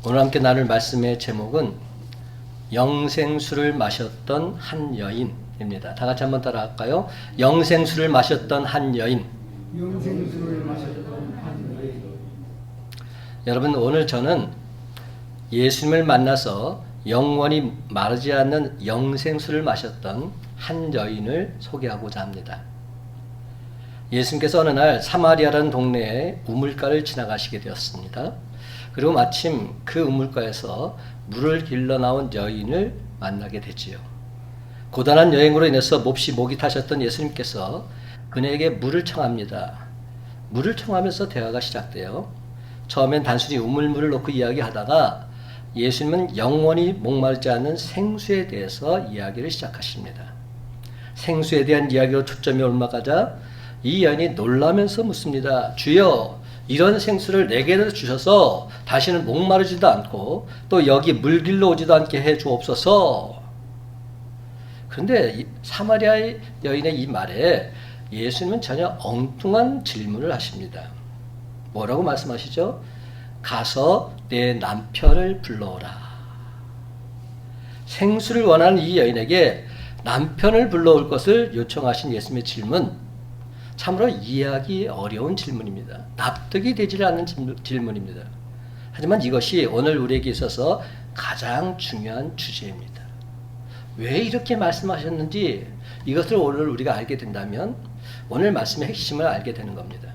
오늘 함께 나눌 말씀의 제목은 영생수를 마셨던 한 여인입니다. 다 같이 한번 따라할까요? 영생수를 마셨던 한 여인. 영생수를 마셨던 한 여인. 여러분, 오늘 저는 예수님을 만나서 영원히 마르지 않는 영생수를 마셨던 한 여인을 소개하고자 합니다. 예수님께서 어느 날 사마리아라는 동네에 우물가를 지나가시게 되었습니다. 그리고 마침 그 우물가에서 물을 길러 나온 여인을 만나게 되지요. 고단한 여행으로 인해서 몹시 목이 타셨던 예수님께서 그녀에게 물을 청합니다. 물을 청하면서 대화가 시작돼요. 처음엔 단순히 우물물을 놓고 이야기하다가 예수님은 영원히 목마르지 않는 생수에 대해서 이야기를 시작하십니다. 생수에 대한 이야기로 초점이 올라가자 이 여인이 놀라면서 묻습니다. 주여, 이런 생수를 내게 주셔서 다시는 목마르지도 않고 또 여기 물 길러 오지도 않게 해 주옵소서. 그런데 사마리아 여인의 이 말에 예수님은 전혀 엉뚱한 질문을 하십니다. 뭐라고 말씀하시죠? 가서 내 남편을 불러오라. 생수를 원하는 이 여인에게 남편을 불러올 것을 요청하신 예수님의 질문, 참으로 이해하기 어려운 질문입니다. 납득이 되지 않는 질문입니다. 하지만 이것이 오늘 우리에게 있어서 가장 중요한 주제입니다. 왜 이렇게 말씀하셨는지 이것을 오늘 우리가 알게 된다면 오늘 말씀의 핵심을 알게 되는 겁니다.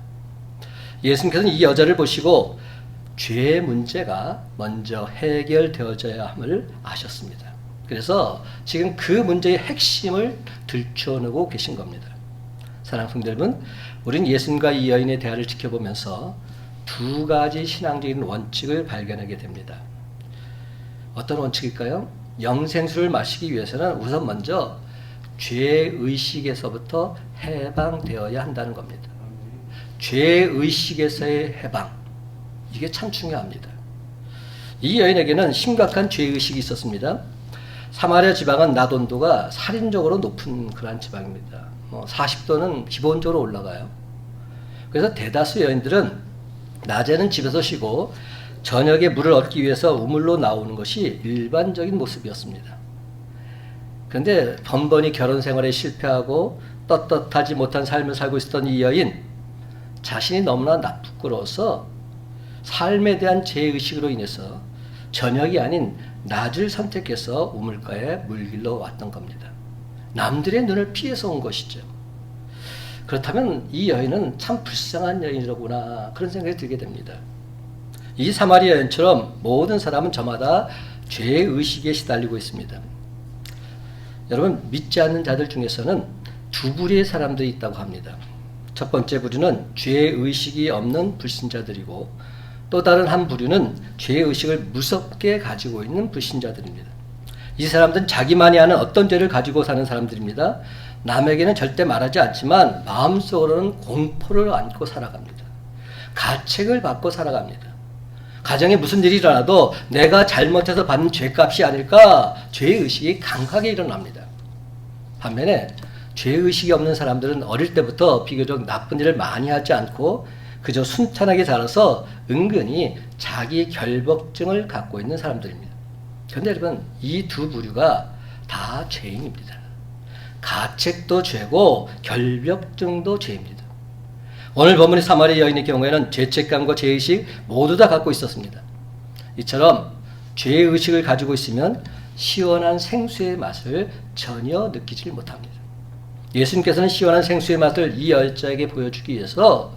예수님께서는 이 여자를 보시고 죄의 문제가 먼저 해결되어져야 함을 아셨습니다. 그래서 지금 그 문제의 핵심을 들춰내고 계신 겁니다. 사랑하는 성도 여러분, 우리는 예수님과 이 여인의 대화를 지켜보면서 두 가지 신앙적인 원칙을 발견하게 됩니다. 어떤 원칙일까요? 영생수를 마시기 위해서는 우선 먼저 죄의식에서부터 해방되어야 한다는 겁니다. 죄의식에서의 해방, 이게 참 중요합니다. 이 여인에게는 심각한 죄의식이 있었습니다. 사마리아 지방은 나돈도가 살인적으로 높은 그러한 지방입니다. 40도는 기본적으로 올라가요. 그래서 대다수 여인들은 낮에는 집에서 쉬고 저녁에 물을 얻기 위해서 우물로 나오는 것이 일반적인 모습이었습니다. 그런데 번번이 결혼 생활에 실패하고 떳떳하지 못한 삶을 살고 있었던 이 여인, 자신이 너무나 부끄러워서 삶에 대한 죄의식으로 인해서 저녁이 아닌 낮을 선택해서 우물가에 물 길러 왔던 겁니다. 남들의 눈을 피해서 온 것이죠. 그렇다면 이 여인은 참 불쌍한 여인이로구나, 그런 생각이 들게 됩니다. 이 사마리아 여인처럼 모든 사람은 저마다 죄의식에 시달리고 있습니다. 여러분, 믿지 않는 자들 중에서는 두 부류의 사람들이 있다고 합니다. 첫 번째 부류는 죄의식이 없는 불신자들이고 또 다른 한 부류는 죄의식을 무섭게 가지고 있는 불신자들입니다. 이 사람들은 자기만이 아는 어떤 죄를 가지고 사는 사람들입니다. 남에게는 절대 말하지 않지만 마음속으로는 공포를 안고 살아갑니다. 가책을 받고 살아갑니다. 가정에 무슨 일이 일어나도 내가 잘못해서 받는 죄값이 아닐까, 죄의식이 강하게 일어납니다. 반면에 죄의식이 없는 사람들은 어릴 때부터 비교적 나쁜 일을 많이 하지 않고 그저 순탄하게 자라서 은근히 자기 결벽증을 갖고 있는 사람들입니다. 그런데 여러분, 이 두 부류가 다 죄인입니다. 가책도 죄고 결벽증도 죄입니다. 오늘 본문의 사마리아 여인의 경우에는 죄책감과 죄의식 모두 다 갖고 있었습니다. 이처럼 죄의식을 가지고 있으면 시원한 생수의 맛을 전혀 느끼지 못합니다. 예수님께서는 시원한 생수의 맛을 이 여자에게 보여주기 위해서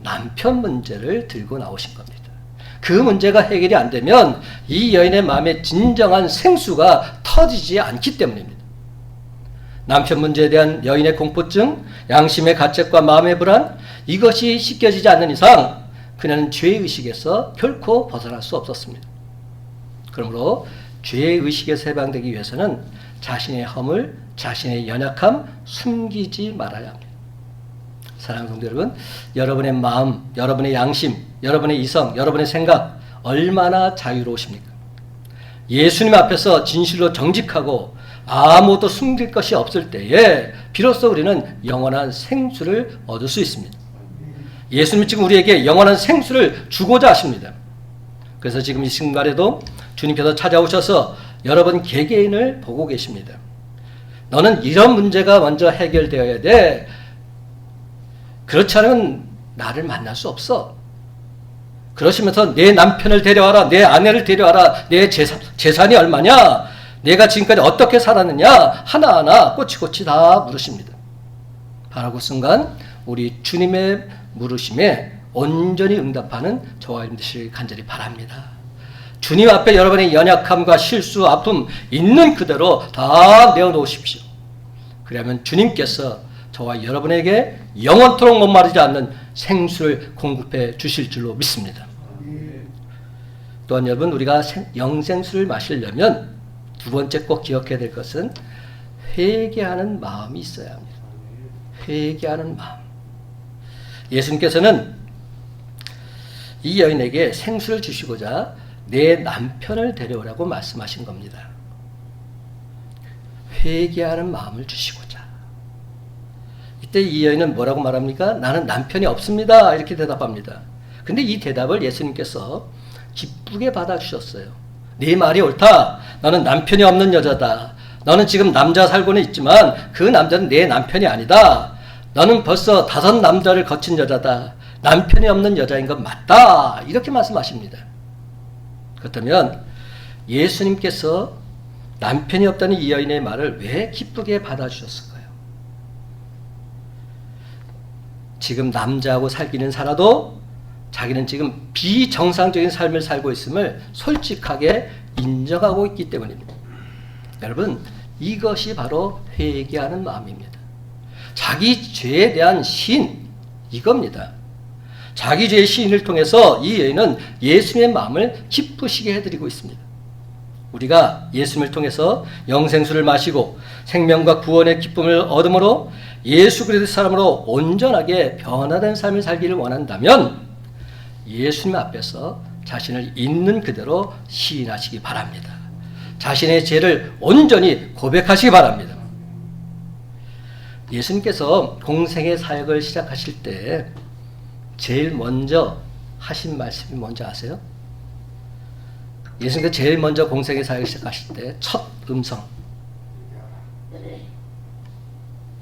남편 문제를 들고 나오신 겁니다. 그 문제가 해결이 안 되면 이 여인의 마음에 진정한 생수가 터지지 않기 때문입니다. 남편 문제에 대한 여인의 공포증, 양심의 가책과 마음의 불안, 이것이 씻겨지지 않는 이상 그녀는 죄의식에서 결코 벗어날 수 없었습니다. 그러므로 죄의식에서 해방되기 위해서는 자신의 허물, 자신의 연약함 숨기지 말아야 합니다. 사랑하는 성도 여러분, 여러분의 마음, 여러분의 양심, 여러분의 이성, 여러분의 생각 얼마나 자유로우십니까? 예수님 앞에서 진실로 정직하고 아무것도 숨길 것이 없을 때에 비로소 우리는 영원한 생수를 얻을 수 있습니다. 예수님은 지금 우리에게 영원한 생수를 주고자 하십니다. 그래서 지금 이 순간에도 주님께서 찾아오셔서 여러분 개개인을 보고 계십니다. 너는 이런 문제가 먼저 해결되어야 돼. 그렇지 않으면 나를 만날 수 없어. 그러시면서 내 남편을 데려와라, 내 아내를 데려와라, 내 재산이 얼마냐, 내가 지금까지 어떻게 살았느냐, 하나하나 꼬치꼬치 다 물으십니다. 바로 그 순간 우리 주님의 물으심에 온전히 응답하는 저와 여러분 되시길 간절히 바랍니다. 주님 앞에 여러분의 연약함과 실수, 아픔 있는 그대로 다 내어놓으십시오. 그러면 주님께서 저와 여러분에게 영원토록 목마르지 않는 생수를 공급해 주실 줄로 믿습니다. 또한 여러분, 우리가 영생수를 마시려면 두 번째 꼭 기억해야 될 것은 회개하는 마음이 있어야 합니다. 회개하는 마음. 예수님께서는 이 여인에게 생수를 주시고자 내 남편을 데려오라고 말씀하신 겁니다. 회개하는 마음을 주시고자. 이때 이 여인은 뭐라고 말합니까? 나는 남편이 없습니다. 이렇게 대답합니다. 근데 이 대답을 예수님께서 기쁘게 받아주셨어요. 네 말이 옳다. 너는 남편이 없는 여자다. 너는 지금 남자 살고는 있지만 그 남자는 내 남편이 아니다. 너는 벌써 5 남자를 거친 여자다. 남편이 없는 여자인 건 맞다. 이렇게 말씀하십니다. 그렇다면 예수님께서 남편이 없다는 이 여인의 말을 왜 기쁘게 받아주셨을까요? 지금 남자하고 살기는 살아도 자기는 지금 비정상적인 삶을 살고 있음을 솔직하게 인정하고 있기 때문입니다. 여러분, 이것이 바로 회개하는 마음입니다. 자기 죄에 대한 시인, 이겁니다. 자기 죄의 시인을 통해서 이 여인은 예수님의 마음을 기쁘시게 해드리고 있습니다. 우리가 예수님을 통해서 영생수를 마시고 생명과 구원의 기쁨을 얻음으로 예수 그리스도의 사람으로 온전하게 변화된 삶을 살기를 원한다면 예수님 앞에서 자신을 있는 그대로 시인하시기 바랍니다. 자신의 죄를 온전히 고백하시기 바랍니다. 예수님께서 공생의 사역을 시작하실 때 제일 먼저 하신 말씀이 뭔지 아세요? 예수님께서 제일 먼저 공생의 사역을 시작하실 때 첫 음성,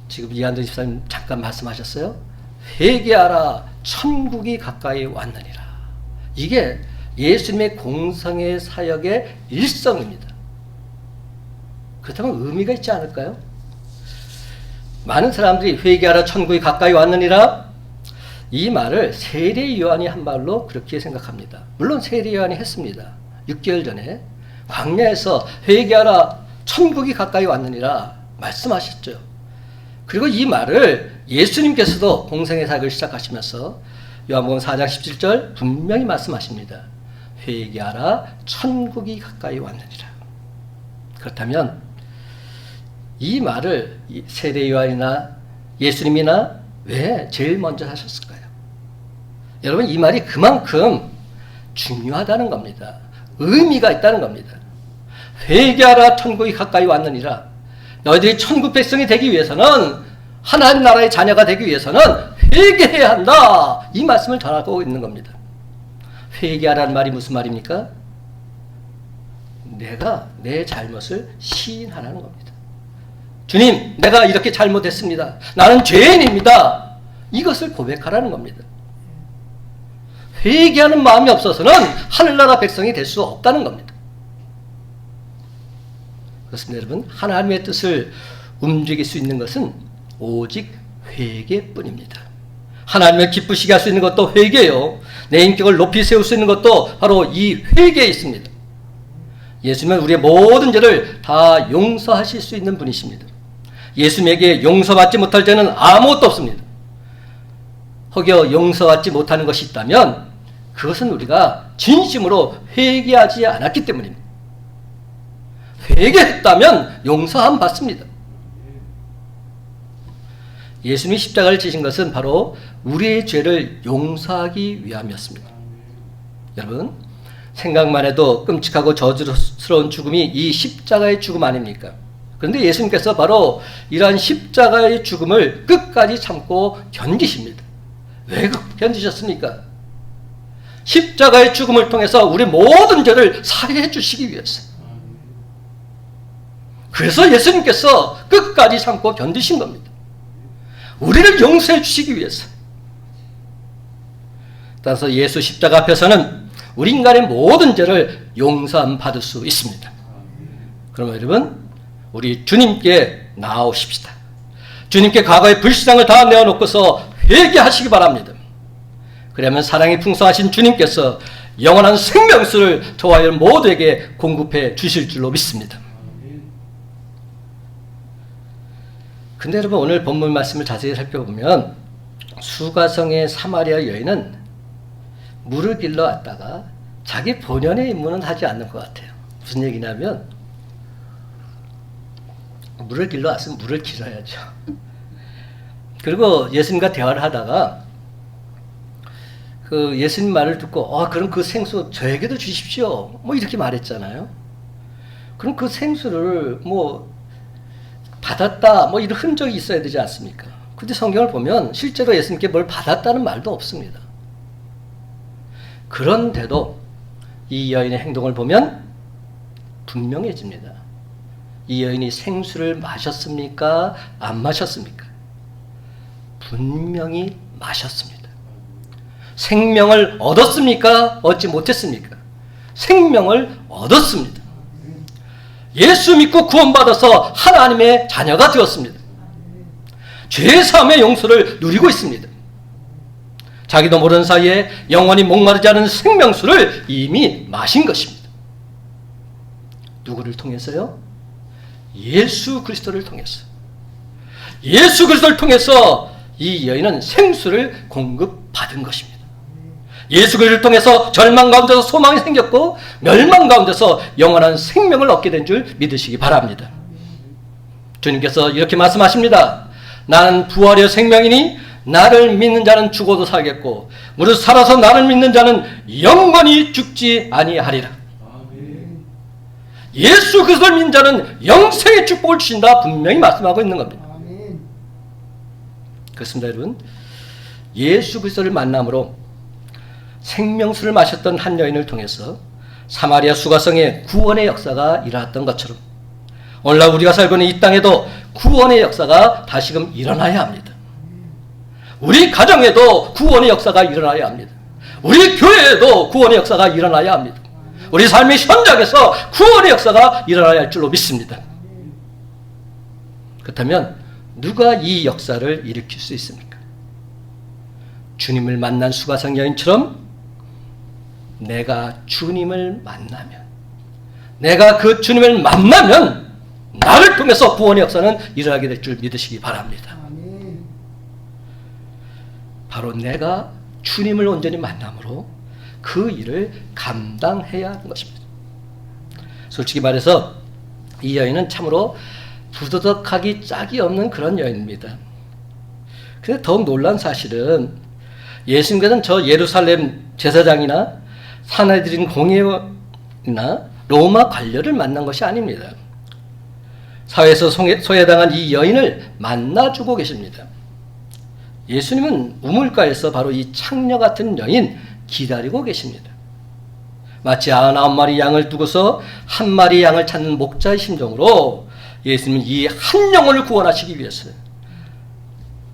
지금 이한돈 집사님 잠깐 말씀하셨어요. 회개하라, 천국이 가까이 왔느니라. 이게 예수님의 공생의 사역의 일성입니다. 그렇다면 의미가 있지 않을까요? 많은 사람들이 회개하라, 천국이 가까이 왔느니라, 이 말을 세례 요한이 한 말로 그렇게 생각합니다. 물론 세례 요한이 했습니다. 6개월 전에 광야에서 회개하라, 천국이 가까이 왔느니라 말씀하셨죠. 그리고 이 말을 예수님께서도 공생의 사역을 시작하시면서 요한복음 4장 17절 분명히 말씀하십니다. 회개하라, 천국이 가까이 왔느니라. 그렇다면 이 말을 세례 요한이나 예수님이나 왜 제일 먼저 하셨을까요? 여러분, 이 말이 그만큼 중요하다는 겁니다. 의미가 있다는 겁니다. 회개하라, 천국이 가까이 왔느니라. 너희들이 천국 백성이 되기 위해서는, 하나님 나라의 자녀가 되기 위해서는 회개해야 한다. 이 말씀을 전하고 있는 겁니다. 회개하라는 말이 무슨 말입니까? 내가 내 잘못을 시인하라는 겁니다. 주님, 내가 이렇게 잘못했습니다. 나는 죄인입니다. 이것을 고백하라는 겁니다. 회개하는 마음이 없어서는 하늘나라 백성이 될 수 없다는 겁니다. 그렇습니다, 여러분. 하나님의 뜻을 움직일 수 있는 것은 오직 회개뿐입니다. 하나님을 기쁘시게 할 수 있는 것도 회개요. 내 인격을 높이 세울 수 있는 것도 바로 이 회개에 있습니다. 예수님은 우리의 모든 죄를 다 용서하실 수 있는 분이십니다. 예수님에게 용서받지 못할 죄는 아무것도 없습니다. 혹여 용서받지 못하는 것이 있다면 그것은 우리가 진심으로 회개하지 않았기 때문입니다. 회개했다면 용서함 받습니다. 예수님이 십자가를 지신 것은 바로 우리의 죄를 용서하기 위함이었습니다. 여러분, 생각만 해도 끔찍하고 저주스러운 죽음이 이 십자가의 죽음 아닙니까? 그런데 예수님께서 바로 이러한 십자가의 죽음을 끝까지 참고 견디십니다. 왜 견디셨습니까? 십자가의 죽음을 통해서 우리 모든 죄를 사해해 주시기 위해서. 그래서 예수님께서 끝까지 참고 견디신 겁니다. 우리를 용서해 주시기 위해서. 따라서 예수 십자가 앞에서는 우리 인간의 모든 죄를 용서함 받을 수 있습니다. 그러면 여러분, 우리 주님께 나아오십시다. 주님께 과거의 불신앙을 다 내어놓고서 회개하시기 바랍니다. 그러면 사랑이 풍성하신 주님께서 영원한 생명수를 저와 여러분 모두에게 공급해 주실 줄로 믿습니다. 근데 여러분, 오늘 본문 말씀을 자세히 살펴보면 수가성의 사마리아 여인은 물을 길러 왔다가 자기 본연의 임무는 하지 않는 것 같아요. 무슨 얘기냐면, 물을 길러 왔으면 물을 길어야죠. 그리고 예수님과 대화를 하다가 그 예수님 말을 듣고 그럼 그 생수 저에게도 주십시오, 뭐 이렇게 말했잖아요. 그럼 그 생수를 뭐 받았다 뭐 이런 흔적이 있어야 되지 않습니까? 근데 성경을 보면 실제로 예수님께 뭘 받았다는 말도 없습니다. 그런데도 이 여인의 행동을 보면 분명해집니다. 이 여인이 생수를 마셨습니까? 안 마셨습니까? 분명히 마셨습니다. 생명을 얻었습니까? 얻지 못했습니까? 생명을 얻었습니다. 예수 믿고 구원받아서 하나님의 자녀가 되었습니다. 죄사함의 용서를 누리고 있습니다. 자기도 모르는 사이에 영원히 목마르지 않은 생명수를 이미 마신 것입니다. 누구를 통해서요? 예수 그리스도를 통해서. 예수 그리스도를 통해서 이 여인은 생수를 공급받은 것입니다. 예수 그리스도를 통해서 절망 가운데서 소망이 생겼고 멸망 가운데서 영원한 생명을 얻게 된 줄 믿으시기 바랍니다. 주님께서 이렇게 말씀하십니다. 나는 부활의 생명이니 나를 믿는 자는 죽어도 살겠고 무릇 살아서 나를 믿는 자는 영원히 죽지 아니하리라. 예수 그리스도를 믿는 자는 영생의 축복을 주신다 분명히 말씀하고 있는 겁니다. 그렇습니다, 여러분. 예수 그리스도를 만남으로 생명수를 마셨던 한 여인을 통해서 사마리아 수가성의 구원의 역사가 일어났던 것처럼 오늘날 우리가 살고 있는 이 땅에도 구원의 역사가 다시금 일어나야 합니다. 우리 가정에도 구원의 역사가 일어나야 합니다. 우리 교회에도 구원의 역사가 일어나야 합니다. 우리 삶의 현장에서 구원의 역사가 일어나야 할 줄로 믿습니다. 그렇다면 누가 이 역사를 일으킬 수 있습니까? 주님을 만난 수가성 여인처럼 내가 주님을 만나면, 내가 그 주님을 만나면 나를 통해서 구원의 역사는 일어나게 될 줄 믿으시기 바랍니다. 바로 내가 주님을 온전히 만남으로 그 일을 감당해야 하는 것입니다. 솔직히 말해서 이 여인은 참으로 부도덕하기 짝이 없는 그런 여인입니다. 근데 더욱 놀란 사실은 예수님께서는 저 예루살렘 제사장이나 사내들인 공회나 로마 관료를 만난 것이 아닙니다. 사회에서 소외당한 이 여인을 만나주고 계십니다. 예수님은 우물가에서 바로 이 창녀 같은 여인 기다리고 계십니다. 마치 99마리 양을 두고서 한 마리 양을 찾는 목자의 심정으로 예수님은 이 한 영혼을 구원하시기 위해서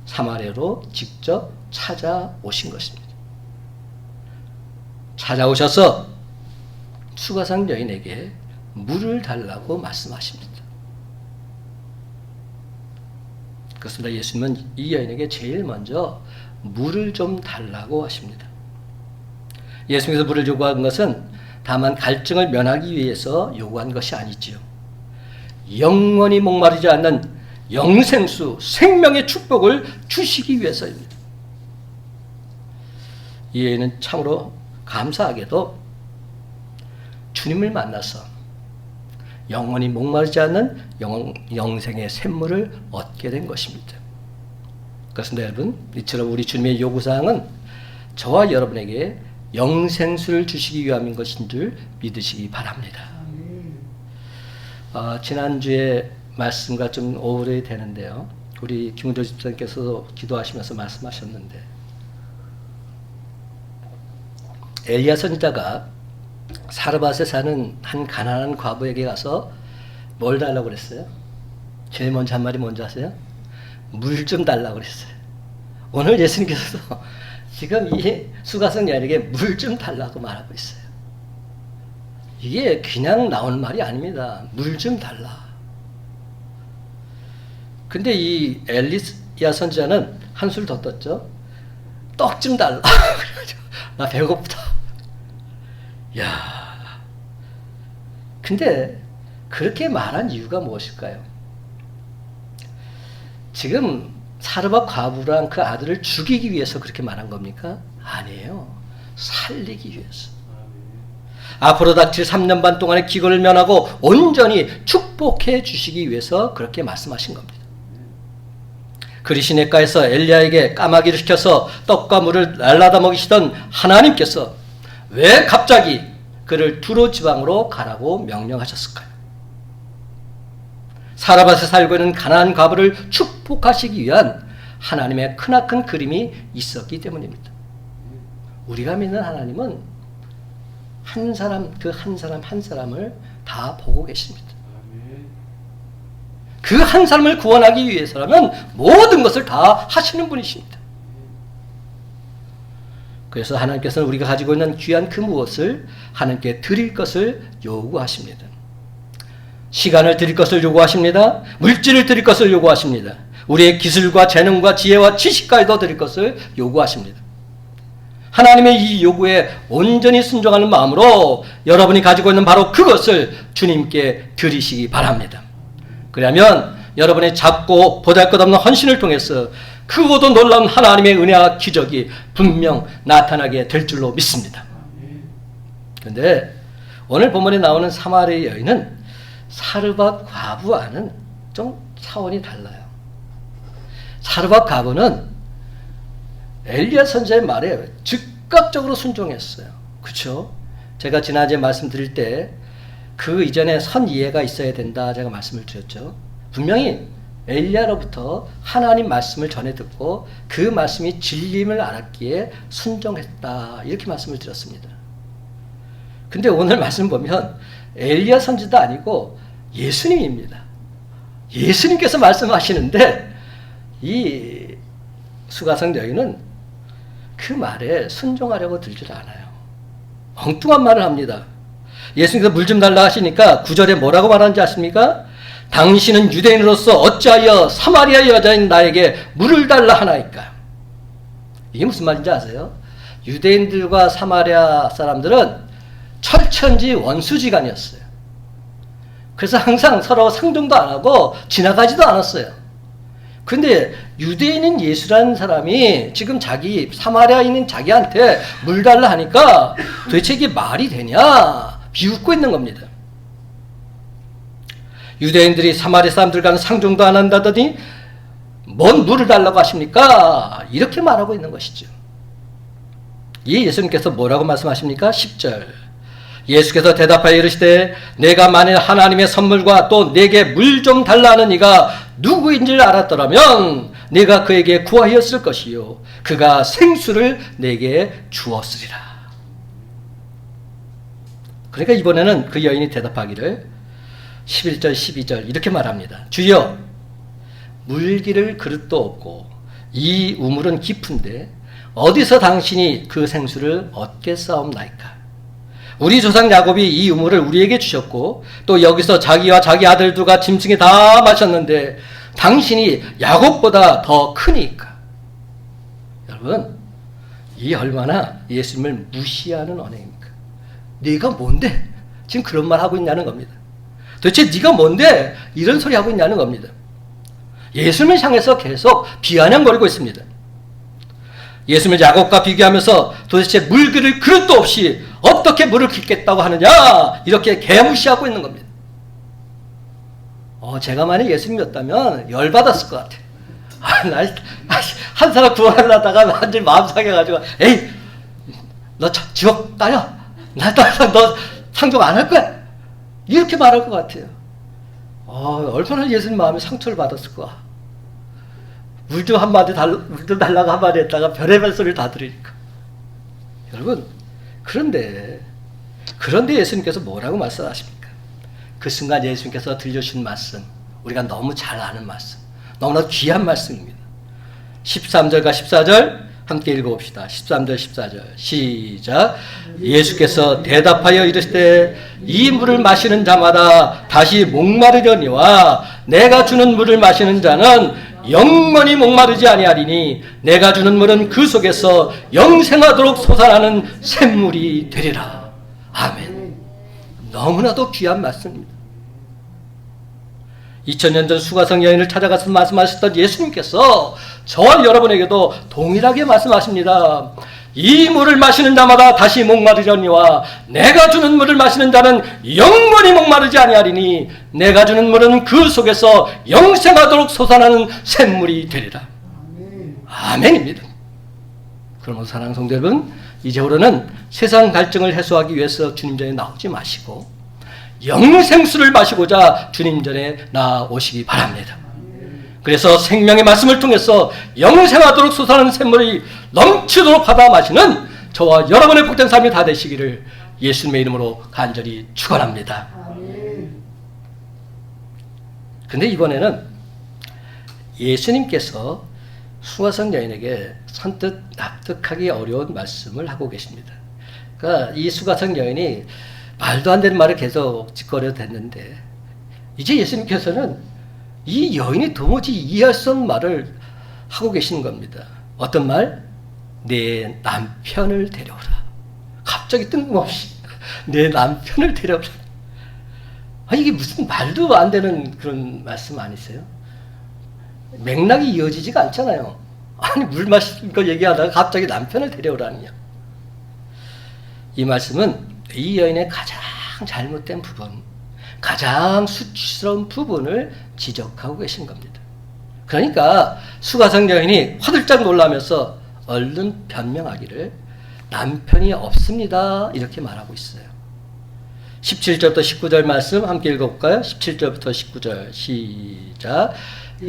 사마리아로 직접 찾아오신 것입니다. 찾아오셔서 수가성 여인에게 물을 달라고 말씀하십니다. 그렇습니다. 예수님은 이 여인에게 제일 먼저 물을 좀 달라고 하십니다. 예수님께서 물을 요구한 것은 다만 갈증을 면하기 위해서 요구한 것이 아니지요. 영원히 목마르지 않는 영생수, 생명의 축복을 주시기 위해서입니다. 이 여인은 참으로 감사하게도 주님을 만나서 영원히 목마르지 않는 영생의 샘물을 얻게 된 것입니다. 그렇습니다, 여러분. 이처럼 우리 주님의 요구사항은 저와 여러분에게 영생수를 주시기 위함인 것인 줄 믿으시기 바랍니다. 지난주에 말씀과 좀 오버랩이 되는데요. 우리 김은조 집사님께서 기도하시면서 말씀하셨는데 엘리야 선지자가 사르밧에 사는 한 가난한 과부에게 가서 뭘 달라고 그랬어요? 제일 먼저 한 말이 뭔지 아세요? 물 좀 달라고 그랬어요. 오늘 예수님께서도 지금 이 수가성 여인에게 물 좀 달라고 말하고 있어요. 이게 그냥 나오는 말이 아닙니다. 물 좀 달라. 근데 이 엘리야 선지자는 한술 더 떴죠. 떡 좀 달라. 나 배고프다. 야. 근데 그렇게 말한 이유가 무엇일까요? 지금 사르밧 과부랑 그 아들을 죽이기 위해서 그렇게 말한 겁니까? 아니에요. 살리기 위해서. 앞으로 닥칠 3년 반 동안의 기근을 면하고 온전히 축복해 주시기 위해서 그렇게 말씀하신 겁니다. 그리 시냇가에서 엘리야에게 까마귀를 시켜서 떡과 물을 날라다 먹이시던 하나님께서 왜 갑자기 그를 두로 지방으로 가라고 명령하셨을까요? 사르밧에 살고 있는 가난한 과부를 축복하시기 위한 하나님의 크나큰 그림이 있었기 때문입니다. 우리가 믿는 하나님은 한 사람 그 한 사람 한 사람을 다 보고 계십니다. 그 한 사람을 구원하기 위해서라면 모든 것을 다 하시는 분이십니다. 그래서 하나님께서는 우리가 가지고 있는 귀한 그 무엇을 하나님께 드릴 것을 요구하십니다. 시간을 드릴 것을 요구하십니다. 물질을 드릴 것을 요구하십니다. 우리의 기술과 재능과 지혜와 지식까지도 드릴 것을 요구하십니다. 하나님의 이 요구에 온전히 순종하는 마음으로 여러분이 가지고 있는 바로 그것을 주님께 드리시기 바랍니다. 그러면 여러분의 작고 보잘것없는 헌신을 통해서 크고도 놀라운 하나님의 은혜와 기적이 분명 나타나게 될 줄로 믿습니다. 그런데 오늘 본문에 나오는 사마리아 여인은 사르밧 과부와는 좀 차원이 달라요. 사르밧 과부는 엘리야 선지자의 말에 즉각적으로 순종했어요. 그렇죠? 제가 지난주에 말씀드릴 때 그 이전에 선 이해가 있어야 된다 제가 말씀을 드렸죠. 분명히 엘리야로부터 하나님 말씀을 전해 듣고 그 말씀이 진리임을 알았기에 순종했다 이렇게 말씀을 드렸습니다. 근데 오늘 말씀 보면 엘리야 선지도 아니고 예수님입니다. 예수님께서 말씀하시는데 이 수가성 여인은 그 말에 순종하려고 들질 않아요. 엉뚱한 말을 합니다. 예수님께서 물 좀 달라 하시니까 9절에 뭐라고 말하는지 아십니까? 당신은 유대인으로서 어찌하여 사마리아 여자인 나에게 물을 달라 하나이까? 이게 무슨 말인지 아세요? 유대인들과 사마리아 사람들은 철천지 원수지간이었어요. 그래서 항상 서로 상종도 안 하고 지나가지도 않았어요. 근데 유대인인 예수라는 사람이 지금 자기 사마리아인인 자기한테 물 달라 하니까 도대체 이게 말이 되냐 비웃고 있는 겁니다. 유대인들이 사마리아 사람들과는 상종도 안 한다더니 뭔 물을 달라고 하십니까? 이렇게 말하고 있는 것이죠. 이 예수님께서 뭐라고 말씀하십니까? 10절 예수께서 대답하여 이르시되 내가 만일 하나님의 선물과 또 내게 물 좀 달라는 이가 누구인지를 알았더라면 내가 그에게 구하였을 것이요 그가 생수를 내게 주었으리라. 그러니까 이번에는 그 여인이 대답하기를 11절 12절 이렇게 말합니다. 주여 물기를 그릇도 없고 이 우물은 깊은데 어디서 당신이 그 생수를 얻겠사옵나이까? 우리 조상 야곱이 이 우물을 우리에게 주셨고 또 여기서 자기와 자기 아들들과 짐승이 다 마셨는데 당신이 야곱보다 더 크니까. 여러분 이 얼마나 예수님을 무시하는 언행입니까? 네가 뭔데 지금 그런 말 하고 있냐는 겁니다. 도대체 네가 뭔데 이런 소리 하고 있냐는 겁니다. 예수님을 향해서 계속 비아냥거리고 있습니다. 예수님을 야곱과 비교하면서 도대체 물기를 그릇도 없이 어떻게 물을 깃겠다고 하느냐 이렇게 개무시하고 있는 겁니다. 제가 만약 예수님이었다면 열받았을 것 같아요. 한 사람 구원하려다가 완전히 마음 상해가지고 에이 너 지옥 따려 나 따라 너 상종 안 할 거야 이렇게 말할 것 같아요. 얼마나 예수님 마음에 상처를 받았을 거야. 물 좀 달라고 한마디 했다가 별의별 소리를 다 들으니까. 여러분 그런데 예수님께서 뭐라고 말씀하십니까? 그 순간 예수님께서 들려주신 말씀, 우리가 너무 잘 아는 말씀, 너무나 귀한 말씀입니다. 13절과 14절 함께 읽어봅시다. 13절 14절 시작. 예수께서 대답하여 이르시되 이 물을 마시는 자마다 다시 목마르려니와 내가 주는 물을 마시는 자는 영원히 목마르지 아니하리니 내가 주는 물은 그 속에서 영생하도록 솟아나는 샘물이 되리라. 아멘. 너무나도 귀한 말씀입니다. 2000년 전 수가성 여인을 찾아가서 말씀하셨던 예수님께서 저와 여러분에게도 동일하게 말씀하십니다. 이 물을 마시는 자마다 다시 목마르려니와 내가 주는 물을 마시는 자는 영원히 목마르지 아니하리니 내가 주는 물은 그 속에서 영생하도록 솟아나는 샘물이 되리라. 아멘입니다. 그러므로 사랑하는 성도 여러분, 이제부터는 세상 갈증을 해소하기 위해서 주님 전에 나오지 마시고 영생수를 마시고자 주님 전에 나오시기 바랍니다. 그래서 생명의 말씀을 통해서 영생하도록 솟아나는 샘물이 넘치도록 받아 마시는 저와 여러분의 복된 삶이 다 되시기를 예수님의 이름으로 간절히 축원합니다. 근데 이번에는 예수님께서 수가성 여인에게 선뜻 납득하기 어려운 말씀을 하고 계십니다. 그러니까 이 수가성 여인이 말도 안 되는 말을 계속 짓거려 댔는데 이제 예수님께서는 이 여인이 도무지 이해할 수 없는 말을 하고 계시는 겁니다. 어떤 말? 내 남편을 데려오라. 갑자기 뜬금없이 내 남편을 데려오라. 아니 이게 무슨 말도 안 되는 그런 말씀 아니세요? 맥락이 이어지지가 않잖아요. 아니 물 마시는 거 얘기하다가 갑자기 남편을 데려오라니요. 이 말씀은 이 여인의 가장 잘못된 부분, 가장 수치스러운 부분을 지적하고 계신 겁니다. 그러니까 수가성 여인이 화들짝 놀라면서 얼른 변명하기를 남편이 없습니다 이렇게 말하고 있어요. 17절부터 19절 말씀 함께 읽어볼까요? 17절부터 19절 시작.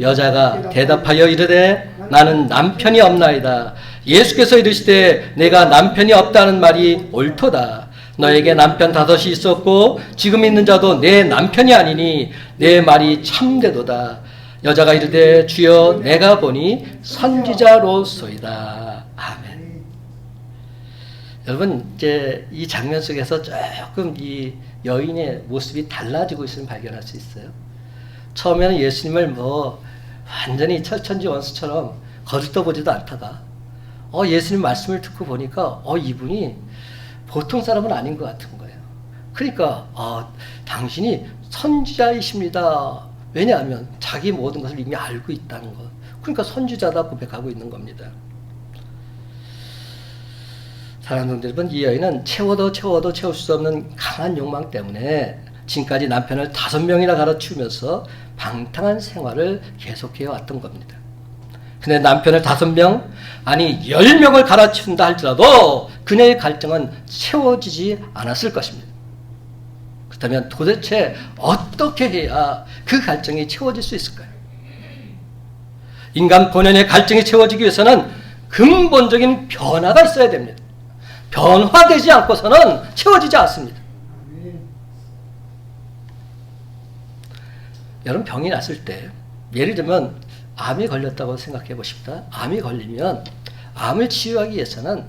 여자가 대답하여 이르되 나는 남편이 없나이다. 예수께서 이르시되 내가 남편이 없다는 말이 옳도다. 너에게 남편 5이 있었고 지금 있는 자도 내 남편이 아니니 내 말이 참되도다. 여자가 이르되 주여 내가 보니 선지자로소이다. 아멘. 여러분 이제 이 장면 속에서 조금 이 여인의 모습이 달라지고 있음을 발견할 수 있어요. 처음에는 예수님을 완전히 철천지 원수처럼 거들떠보지도 않다가 예수님 말씀을 듣고 보니까 이분이 보통 사람은 아닌 것 같은 거예요. 그러니까 당신이 선지자이십니다. 왜냐하면 자기 모든 것을 이미 알고 있다는 것. 그러니까 선지자다 고백하고 있는 겁니다. 사랑하는 분들 여러분, 이 여인은 채워도 채울 수 없는 강한 욕망 때문에 지금까지 남편을 5명이나 갈아치우면서 방탕한 생활을 계속해 왔던 겁니다. 근데 남편을 5명, 아니 10명을 갈아치운다 할지라도 그녀의 갈증은 채워지지 않았을 것입니다. 그렇다면 도대체 어떻게 해야 그 갈증이 채워질 수 있을까요? 인간 본연의 갈증이 채워지기 위해서는 근본적인 변화가 있어야 됩니다. 변화되지 않고서는 채워지지 않습니다. 여러분 병이 났을 때 예를 들면 암이 걸렸다고 생각해 보십시다. 암이 걸리면 암을 치유하기 위해서는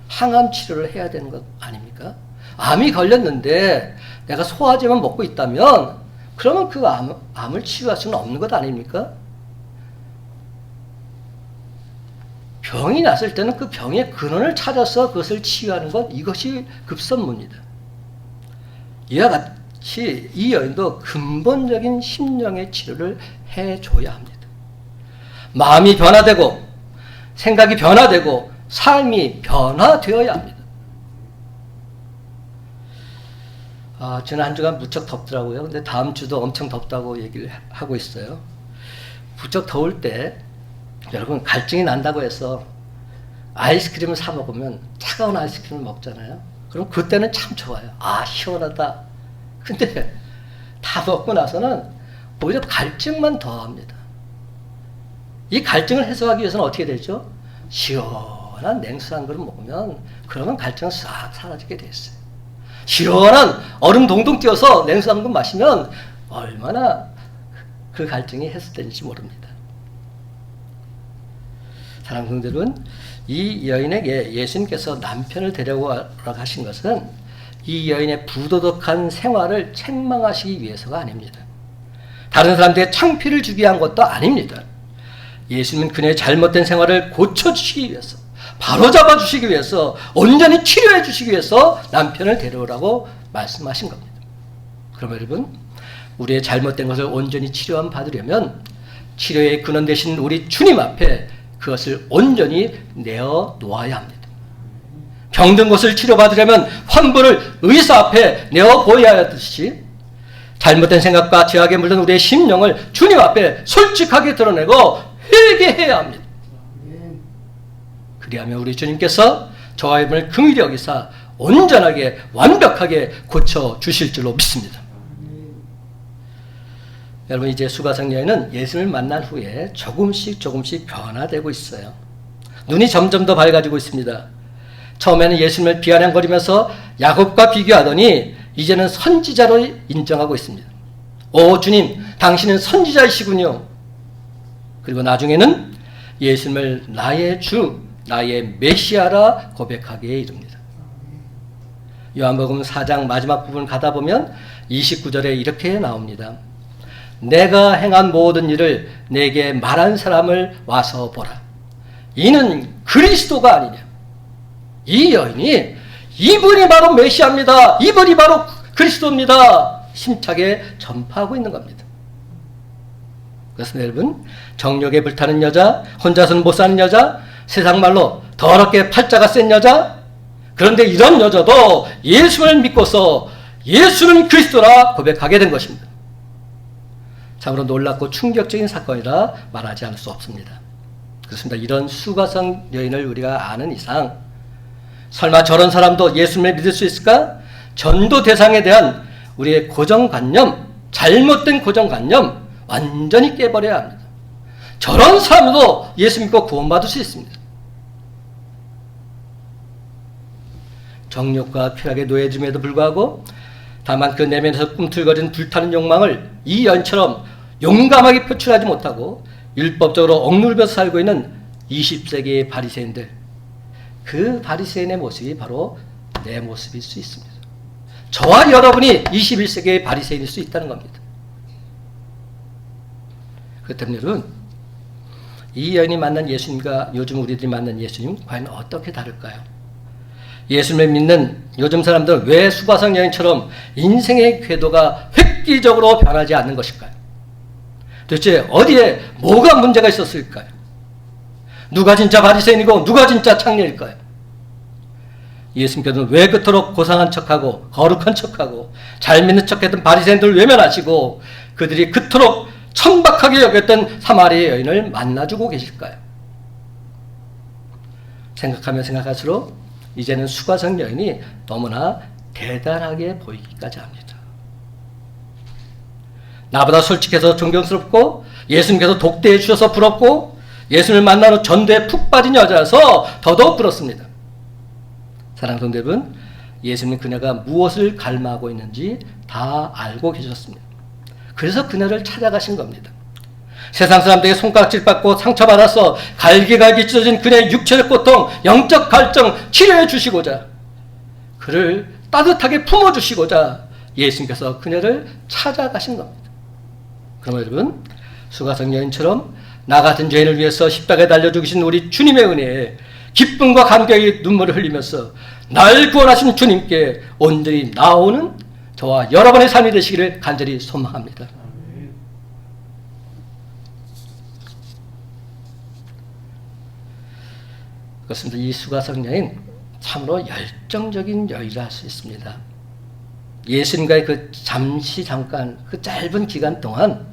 항암 치료를 해야 되는 것 아닙니까? 암이 걸렸는데 내가 소화제만 먹고 있다면 그러면 그 암을 치유할 수는 없는 것 아닙니까? 병이 났을 때는 그 병의 근원을 찾아서 그것을 치유하는 것, 이것이 급선무입니다. 이와 같이 이 여인도 근본적인 심령의 치료를 해줘야 합니다. 마음이 변화되고 생각이 변화되고 삶이 변화되어야 합니다. 지난 한 주간 무척 덥더라고요. 근데 다음 주도 엄청 덥다고 얘기를 하고 있어요. 무척 더울 때 여러분 갈증이 난다고 해서 아이스크림을 사 먹으면 차가운 아이스크림을 먹잖아요. 그럼 그때는 참 좋아요. 시원하다. 근데 다 먹고 나서는 오히려 갈증만 더합니다. 이 갈증을 해소하기 위해서는 어떻게 되죠? 시원한 시원한 냉수 한 그릇 먹으면 그러면 갈증은 싹 사라지게 돼 있어요. 시원한 얼음 동동 띄어서 냉수 한 그릇 마시면 얼마나 그 갈증이 해소될지 모릅니다. 사랑하는 성도들은 이 여인에게 예수님께서 남편을 데려오라고 하신 것은 이 여인의 부도덕한 생활을 책망하시기 위해서가 아닙니다. 다른 사람들에게 창피를 주기 위한 것도 아닙니다. 예수님은 그녀의 잘못된 생활을 고쳐주시기 위해서, 바로잡아 주시기 위해서, 온전히 치료해 주시기 위해서 남편을 데려오라고 말씀하신 겁니다. 그럼 여러분, 우리의 잘못된 것을 온전히 치료함 받으려면 치료의 근원 되신 우리 주님 앞에 그것을 온전히 내어 놓아야 합니다. 병든 것을 치료받으려면 환부를 의사 앞에 내어 보여야 하듯이 잘못된 생각과 죄악에 물든 우리의 심령을 주님 앞에 솔직하게 드러내고 회개해야 합니다. 그리하면 우리 주님께서 저와 여러분을 긍휼히 여기사 온전하게 완벽하게 고쳐주실 줄로 믿습니다. 여러분, 이제 수가성 여인은 예수님을 만난 후에 조금씩 변화되고 있어요. 눈이 점점 더 밝아지고 있습니다. 처음에는 예수님을 비아냥거리면서 야곱과 비교하더니 이제는 선지자로 인정하고 있습니다. 오 주님, 당신은 선지자이시군요. 그리고 나중에는 예수님을 나의 주, 나의 메시아라 고백하기에 이릅니다. 요한복음 4장 마지막 부분 가다 보면 29절에 이렇게 나옵니다. 내가 행한 모든 일을 내게 말한 사람을 와서 보라. 이는 그리스도가 아니냐. 이 여인이 이분이 바로 메시아입니다. 이분이 바로 그리스도입니다. 힘차게 전파하고 있는 겁니다. 그래서 여러분, 정욕에 불타는 여자, 혼자서는 못 사는 여자, 세상 말로 더럽게 팔자가 센 여자, 그런데 이런 여자도 예수를 믿고서 예수는 그리스도라 고백하게 된 것입니다. 참으로 놀랍고 충격적인 사건이라 말하지 않을 수 없습니다. 그렇습니다. 이런 수가성 여인을 우리가 아는 이상 설마 저런 사람도 예수님을 믿을 수 있을까? 전도 대상에 대한 우리의 고정관념, 잘못된 고정관념 완전히 깨버려야 합니다. 저런 사람도 예수 믿고 구원받을 수 있습니다. 정욕과 쾌락에 노예짐에도 불구하고 다만 그 내면에서 꿈틀거리는 불타는 욕망을 이 여인처럼 용감하게 표출하지 못하고 율법적으로 억누르면서 살고 있는 20세기의 바리새인들, 그 바리새인의 모습이 바로 내 모습일 수 있습니다. 저와 여러분이 21세기의 바리새인일 수 있다는 겁니다. 그렇다면 여러분, 이 여인이 만난 예수님과 요즘 우리들이 만난 예수님 과연 어떻게 다를까요? 예수님을 믿는 요즘 사람들은 왜 수가성 여인처럼 인생의 궤도가 획기적으로 변하지 않는 것일까요? 도대체 어디에 뭐가 문제가 있었을까요? 누가 진짜 바리새인이고 누가 진짜 창녀일까요? 예수님께서는 왜 그토록 고상한 척하고 거룩한 척하고 잘 믿는 척했던 바리새인들을 외면하시고 그들이 그토록 천박하게 여겼던 사마리아 여인을 만나주고 계실까요? 생각하면 생각할수록 이제는 수가성 여인이 너무나 대단하게 보이기까지 합니다. 나보다 솔직해서 존경스럽고 예수님께서 독대해 주셔서 부럽고 예수님을 만난 후 전도에 푹 빠진 여자라서 더더욱 부럽습니다. 사랑하는 성도 여러분, 예수님은 그녀가 무엇을 갈망하고 있는지 다 알고 계셨습니다. 그래서 그녀를 찾아가신 겁니다. 세상 사람들에게 손가락질 받고 상처받아서 갈기갈기 찢어진 그녀의 육체적 고통, 영적 갈증 치료해 주시고자, 그를 따뜻하게 품어주시고자 예수님께서 그녀를 찾아가신 겁니다. 그럼 여러분, 수가성 여인처럼 나 같은 죄인을 위해서 십자가에 달려 죽으신 우리 주님의 은혜에 기쁨과 감격의 눈물을 흘리면서 날 구원하신 주님께 온전히 나오는 저와 여러분의 삶이 되시기를 간절히 소망합니다. 그렇습니다. 이 수가성 여인 참으로 열정적인 여인이라 할 수 있습니다. 예수님과의 그 잠깐 그 짧은 기간 동안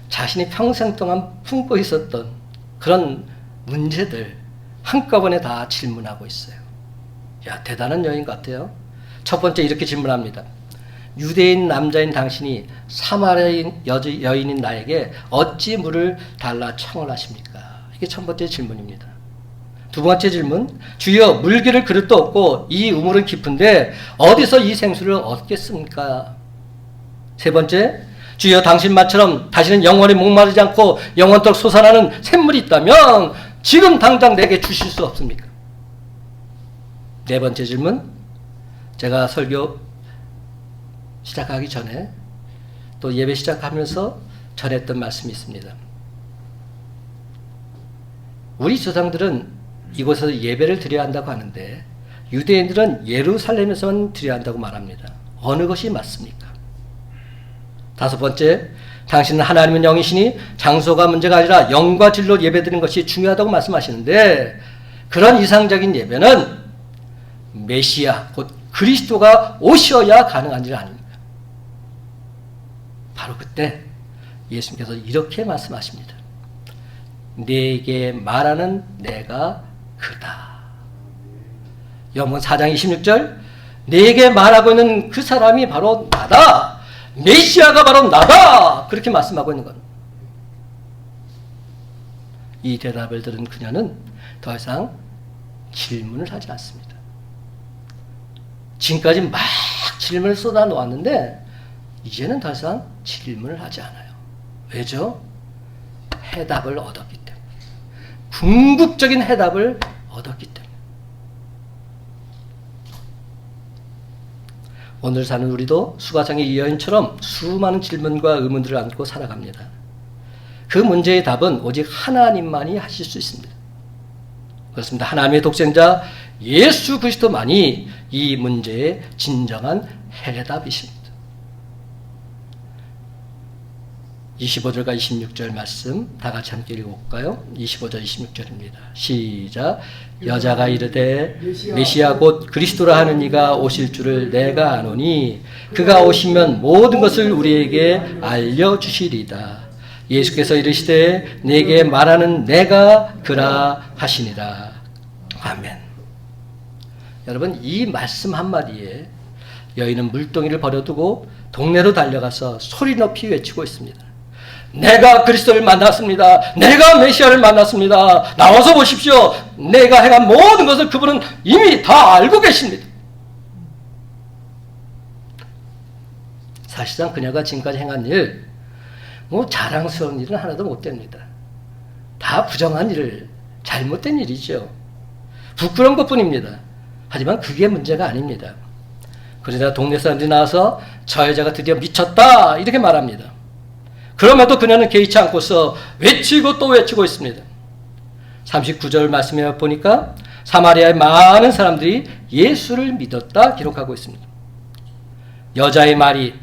자신이 평생 동안 품고 있었던 그런 문제들 한꺼번에 다 질문하고 있어요. 야, 대단한 여인 같아요. 첫 번째 이렇게 질문합니다. 유대인 남자인 당신이 사마리아인 여인인 나에게 어찌 물을 달라 청을 하십니까? 이게 첫 번째 질문입니다. 두 번째 질문. 주여, 물기를 그릇도 없고 이 우물은 깊은데 어디서 이 생수를 얻겠습니까? 세 번째. 주여, 당신 말처럼 다시는 영원히 목마르지 않고 영원토록 솟아나는 샘물이 있다면 지금 당장 내게 주실 수 없습니까? 네 번째 질문. 제가 설교 시작하기 전에 또 예배 시작하면서 전했던 말씀이 있습니다. 우리 조상들은 이곳에서 예배를 드려야 한다고 하는데 유대인들은 예루살렘에서만 드려야 한다고 말합니다. 어느 것이 맞습니까? 다섯 번째, 당신은 하나님은 영이시니 장소가 문제가 아니라 영과 진로 예배드리는 것이 중요하다고 말씀하시는데 그런 이상적인 예배는 메시아, 곧 그리스도가 오셔야 가능한 일 아닙니까? 바로 그때 예수님께서 이렇게 말씀하십니다. 내게 말하는 내가 그다. 요한복음 4장 26절, 내게 말하고 있는 그 사람이 바로 나다. 메시아가 바로 나다. 그렇게 말씀하고 있는 겁니다. 이 대답을 들은 그녀는 더 이상 질문을 하지 않습니다. 지금까지 막 질문을 쏟아 놓았는데 이제는 더 이상 질문을 하지 않아요. 왜죠? 해답을 얻었기 때문에. 궁극적인 해답을 얻었기 때문에. 오늘 사는 우리도 수가성의 이 여인처럼 수많은 질문과 의문들을 안고 살아갑니다. 그 문제의 답은 오직 하나님만이 하실 수 있습니다. 그렇습니다. 하나님의 독생자 예수 그리스도만이 이 문제의 진정한 해답이십니다. 25절과 26절 말씀 다 같이 함께 읽어볼까요? 25절 26절입니다. 시작. 여자가 이르되 메시아 곧 그리스도라 하는 이가 오실 줄을 내가 아노니 그가 오시면 모든 것을 우리에게 알려주시리다. 예수께서 이르시되 내게 말하는 내가 그라 하시니라. 아멘. 여러분, 이 말씀 한마디에 여인은 물동이를 버려두고 동네로 달려가서 소리 높이 외치고 있습니다. 내가 그리스도를 만났습니다. 내가 메시아를 만났습니다. 나와서 보십시오. 내가 행한 모든 것을 그분은 이미 다 알고 계십니다. 사실상 그녀가 지금까지 행한 일, 자랑스러운 일은 하나도 못 됩니다. 다 부정한 일을, 잘못된 일이죠. 부끄러운 것뿐입니다. 하지만 그게 문제가 아닙니다. 그러나 동네 사람들이 나와서 저 여자가 드디어 미쳤다 이렇게 말합니다. 그럼에도 그녀는 개의치 않고서 외치고 또 외치고 있습니다. 39절 말씀에 보니까 사마리아의 많은 사람들이 예수를 믿었다 기록하고 있습니다. 여자의 말이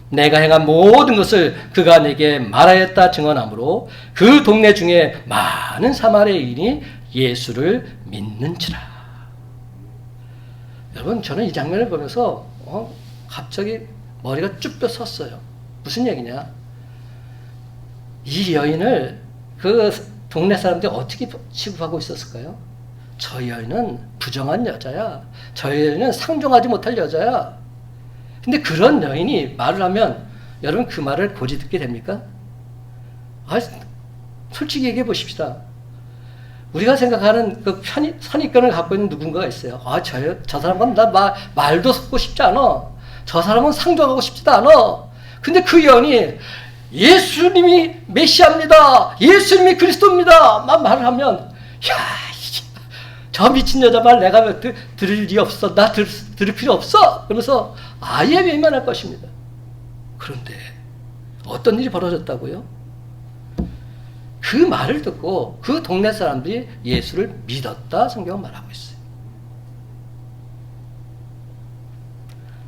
내가 행한 모든 것을 그가 내게 말하였다 증언하므로 그 동네 중에 많은 사마리아인이 예수를 믿는지라. 여러분, 저는 이 장면을 보면서 갑자기 머리가 쭉 펴 섰어요. 무슨 얘기냐? 이 여인을 그 동네 사람들이 어떻게 취급하고 있었을까요? 저 여인은 부정한 여자야. 저 여인은 상종하지 못할 여자야. 근데 그런 여인이 말을 하면 여러분 그 말을 고지 듣게 됩니까? 솔직히 얘기해 보십시다. 우리가 생각하는 그 선입견을 갖고 있는 누군가가 있어요. 저 사람은 나 말도 섞고 싶지 않아. 저 사람은 상종하고 싶지도 않아. 근데 그 여인이 예수님이 메시아입니다. 예수님이 그리스도입니다. 막 말을 하면, 저 미친 여자 말 내가 들을 일이 없어. 나 들을 필요 없어. 그러면서 아예 외면할 것입니다. 그런데 어떤 일이 벌어졌다고요? 그 말을 듣고 그 동네 사람들이 예수를 믿었다 성경은 말하고 있어요.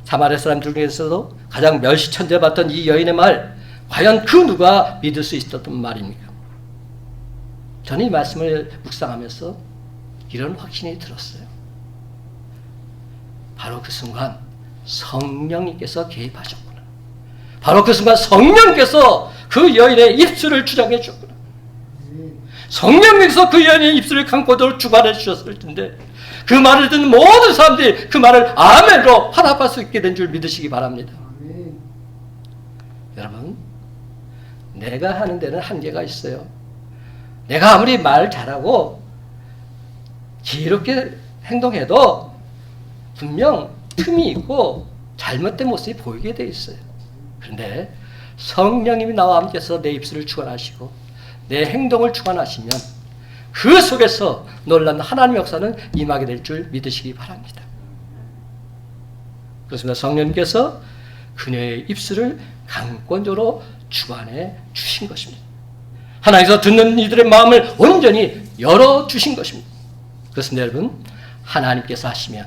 사마리아 사람들 중에서도 가장 멸시천대받던 이 여인의 말, 과연 그 누가 믿을 수 있었던 말입니까? 저는 이 말씀을 묵상하면서 이런 확신이 들었어요. 바로 그 순간 성령님께서 개입하셨구나. 바로 그 순간 성령께서 그 여인의 입술을 주장해 주셨구나. 성령님께서 그 여인의 입술을 감고도 주관해 주셨을 텐데 그 말을 듣는 모든 사람들이 그 말을 아멘으로 화답할 수 있게 된 줄 믿으시기 바랍니다. 여러분, 내가 하는 데는 한계가 있어요. 내가 아무리 말 잘하고 지혜롭게 행동해도 분명 틈이 있고 잘못된 모습이 보이게 돼 있어요. 그런데 성령님이 나와 함께서 내 입술을 주관하시고 내 행동을 주관하시면 그 속에서 놀라운 하나님의 역사는 임하게 될 줄 믿으시기 바랍니다. 그렇습니다. 성령님께서 그녀의 입술을 강권적으로 주관해 주신 것입니다. 하나님께서 듣는 이들의 마음을 온전히 열어주신 것입니다. 그렇습니다. 여러분, 하나님께서 하시면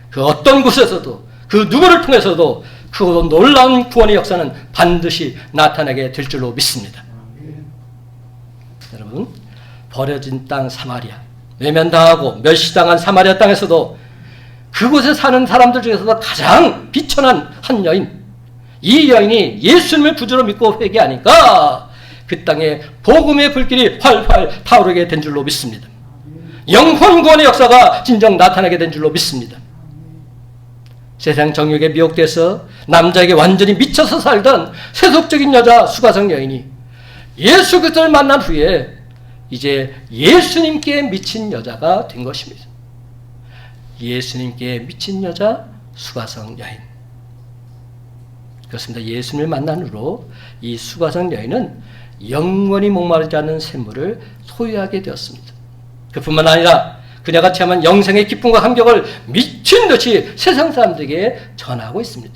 그 어떤 곳에서도 그 누구를 통해서도 그 놀라운 구원의 역사는 반드시 나타나게 될 줄로 믿습니다. 여러분, 버려진 땅 사마리아, 외면당하고 멸시당한 사마리아 땅에서도 그곳에 사는 사람들 중에서도 가장 비천한 한 여인, 이 여인이 예수님을 구주로 믿고 회개하니까 그 땅에 복음의 불길이 활활 타오르게 된 줄로 믿습니다. 영혼 구원의 역사가 진정 나타나게 된 줄로 믿습니다. 세상 정욕에 미혹돼서 남자에게 완전히 미쳐서 살던 세속적인 여자 수가성 여인이 예수 그리스도를 만난 후에 이제 예수님께 미친 여자가 된 것입니다. 예수님께 미친 여자 수가성 여인. 그렇습니다. 예수님을 만난 후로 이 수가성 여인은 영원히 목마르지 않는 샘물을 소유하게 되었습니다. 그뿐만 아니라 그녀가 체험한 영생의 기쁨과 감격을 미친 듯이 세상 사람들에게 전하고 있습니다.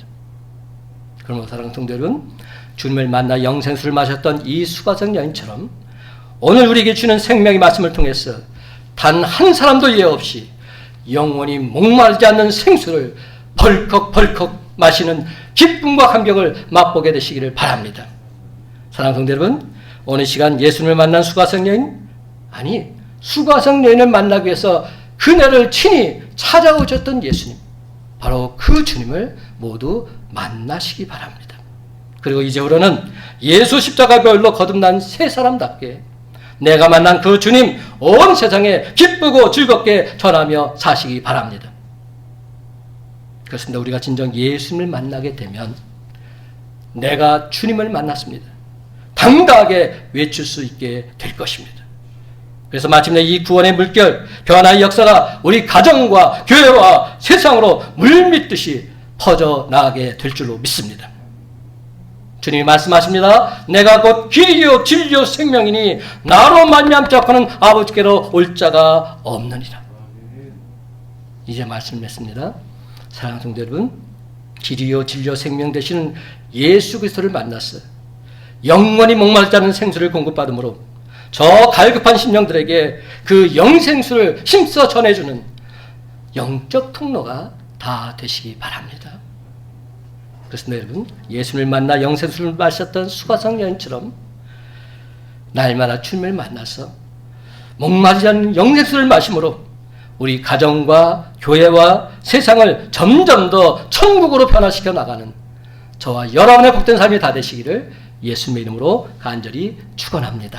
그러므로 사랑하는 성도 여러분, 주님을 만나 영생수를 마셨던 이 수가성 여인처럼 오늘 우리에게 주는 생명의 말씀을 통해서 단 한 사람도 예외 없이 영원히 목마르지 않는 생수를 벌컥벌컥 마시는 기쁨과 감격을 맛보게 되시기를 바랍니다. 사랑하는 성도 여러분, 오늘 시간 예수님을 만난 수가성 여인, 아니 수가성 여인을 만나기 위해서 그녀를 친히 찾아오셨던 예수님, 바로 그 주님을 모두 만나시기 바랍니다. 그리고 이제부로는 예수 십자가 별로 거듭난 세 사람답게 내가 만난 그 주님 온 세상에 기쁘고 즐겁게 전하며 사시기 바랍니다. 그렇습니다. 우리가 진정 예수님을 만나게 되면 내가 주님을 만났습니다. 당당하게 외칠 수 있게 될 것입니다. 그래서 마침내 이 구원의 물결, 변화의 역사가 우리 가정과 교회와 세상으로 물밀듯이 퍼져나가게 될 줄로 믿습니다. 주님이 말씀하십니다. 내가 곧 길이요 진리요 생명이니 나로 말미암지 않고는 아버지께로 올 자가 없느니라. 이제 말씀을 맺습니다. 사랑하는 성도 여러분, 길이요 진리요 생명 되시는 예수 그리스도를 만났어요. 영원히 목마르지 않은 생수를 공급받음으로 저 갈급한 심령들에게 그 영생수를 힘써 전해주는 영적 통로가 다 되시기 바랍니다. 그렇습니다. 여러분, 예수님을 만나 영생수를 마셨던 수가성 여인처럼 날마다 주님을 만나서 목마르지 않는 영생수를 마심으로 우리 가정과 교회와 세상을 점점 더 천국으로 변화시켜 나가는 저와 여러분의 복된 삶이 다 되시기를 예수님의 이름으로 간절히 축원합니다.